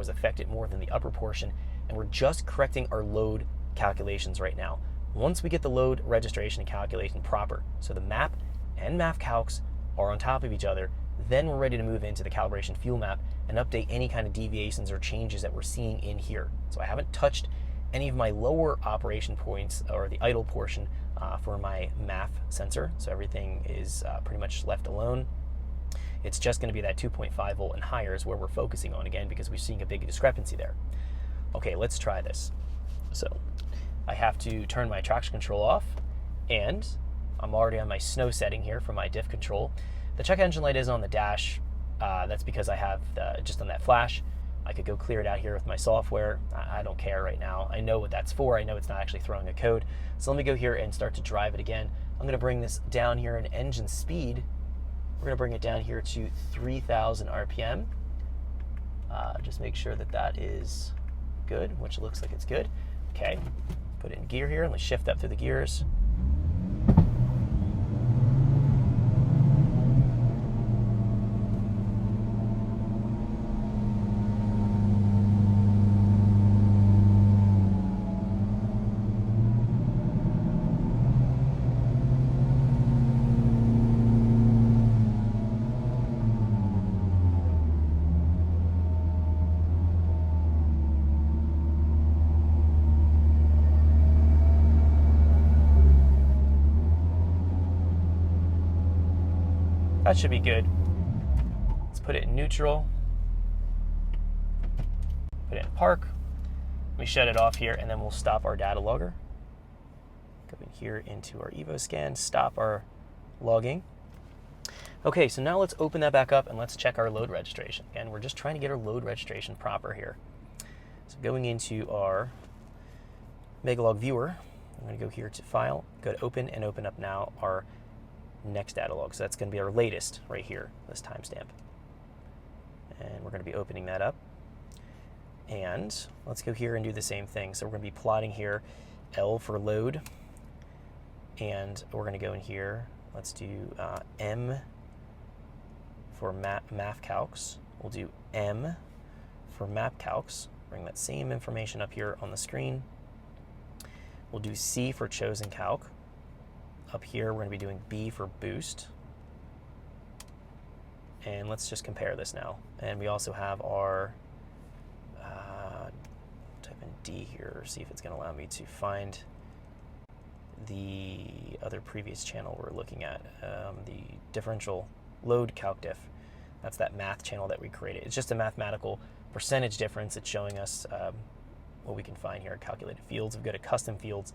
was affected more than the upper portion, and we're just correcting our load calculations right now. Once we get the load registration and calculation proper, so the map and MAF calcs are on top of each other, then we're ready to move into the calibration fuel map and update any kind of deviations or changes that we're seeing in here. So I haven't touched any of my lower operation points or the idle portion for my MAF sensor, so everything is pretty much left alone. It's just going to be that 2.5 volt and higher is where we're focusing on again, because we're seeing a big discrepancy there. Okay, let's try this. So I have to turn my traction control off, and I'm already on my snow setting here for my diff control. The check engine light is on the dash. That's because I have just on that flash. I could go clear it out here with my software. I don't care right now. I know what that's for. I know it's not actually throwing a code. So let me go here and start to drive it again. I'm going to bring this down here in engine speed. We're going to bring it down here to 3,000 RPM. Just make sure that that is good, which looks like it's good. Okay, put it in gear here and let's shift up through the gears. That should be good. Let's put it in neutral. Put it in park. We shut it off here, and then we'll stop our data logger. Go in here into our Evo scan, stop our logging. Okay, so now let's open that back up and let's check our load registration. Again, we're just trying to get our load registration proper here. So going into our Megalog viewer, I'm going to go here to File, go to Open, and open up now our next data log. So that's going to be our latest right here, this timestamp. And we're going to be opening that up. And let's go here and do the same thing. So we're going to be plotting here L for load. And we're going to go in here. Let's do M for MAF calcs. We'll do M for map calcs. Bring that same information up here on the screen. We'll do C for chosen calc. Up here, we're going to be doing B for boost. And let's just compare this now. And we also have our, type in D here, see if it's going to allow me to find the other previous channel we're looking at, the differential load calc diff. That's that math channel that we created. It's just a mathematical percentage difference. It's showing us what we can find here, calculated fields. We've got a custom fields.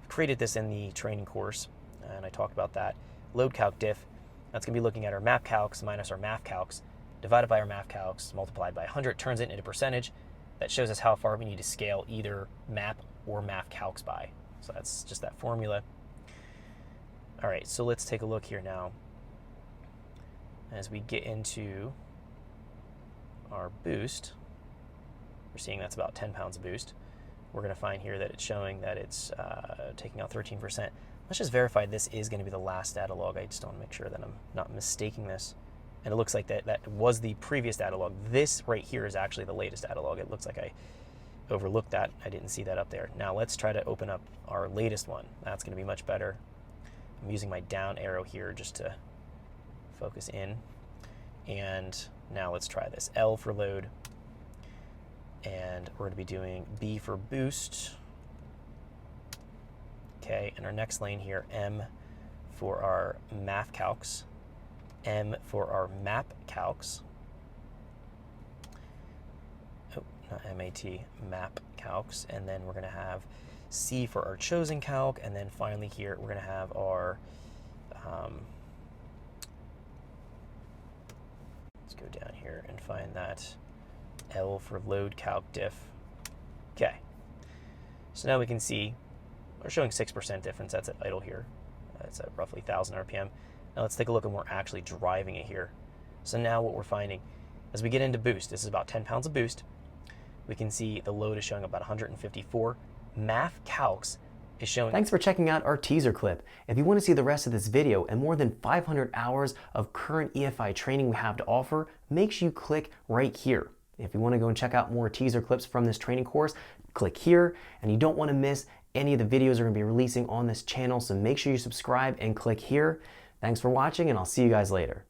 We've created this in the training course, and I talked about that. Load calc diff, that's going to be looking at our map calcs minus our MAF calcs, divided by our MAF calcs, multiplied by 100, turns it into a percentage. That shows us how far we need to scale either map or MAF calcs by. So that's just that formula. All right, so let's take a look here now. As we get into our boost, we're seeing that's about 10 pounds of boost. We're going to find here that it's showing that it's taking out 13%. Let's just verify this is going to be the last data log. I just want to make sure that I'm not mistaking this. And it looks like that was the previous data log. This right here is actually the latest data log. It looks like I overlooked that. I didn't see that up there. Now let's try to open up our latest one. That's going to be much better. I'm using my down arrow here just to focus in. And now let's try this. L for load. And we're going to be doing B for boost. Okay, and our next lane here, M for our MAF calcs, M for our map calcs. Oh, not MAT, map calcs. And then we're going to have C for our chosen calc. And then finally here, we're going to have our, let's go down here and find that L for load calc diff. Okay, so now we can see we're showing 6% difference. That's at idle here. That's at roughly 1,000 RPM. Now let's take a look and we're actually driving it here. So now what we're finding, as we get into boost, this is about 10 pounds of boost. We can see the load is showing about 154. MAF calcs is showing. Thanks for checking out our teaser clip. If you want to see the rest of this video and more than 500 hours of current EFI training we have to offer, make sure you click right here. If you want to go and check out more teaser clips from this training course, click here, and you don't want to miss any of the videos we're going to be releasing on this channel, so make sure you subscribe and click here. Thanks for watching, and I'll see you guys later.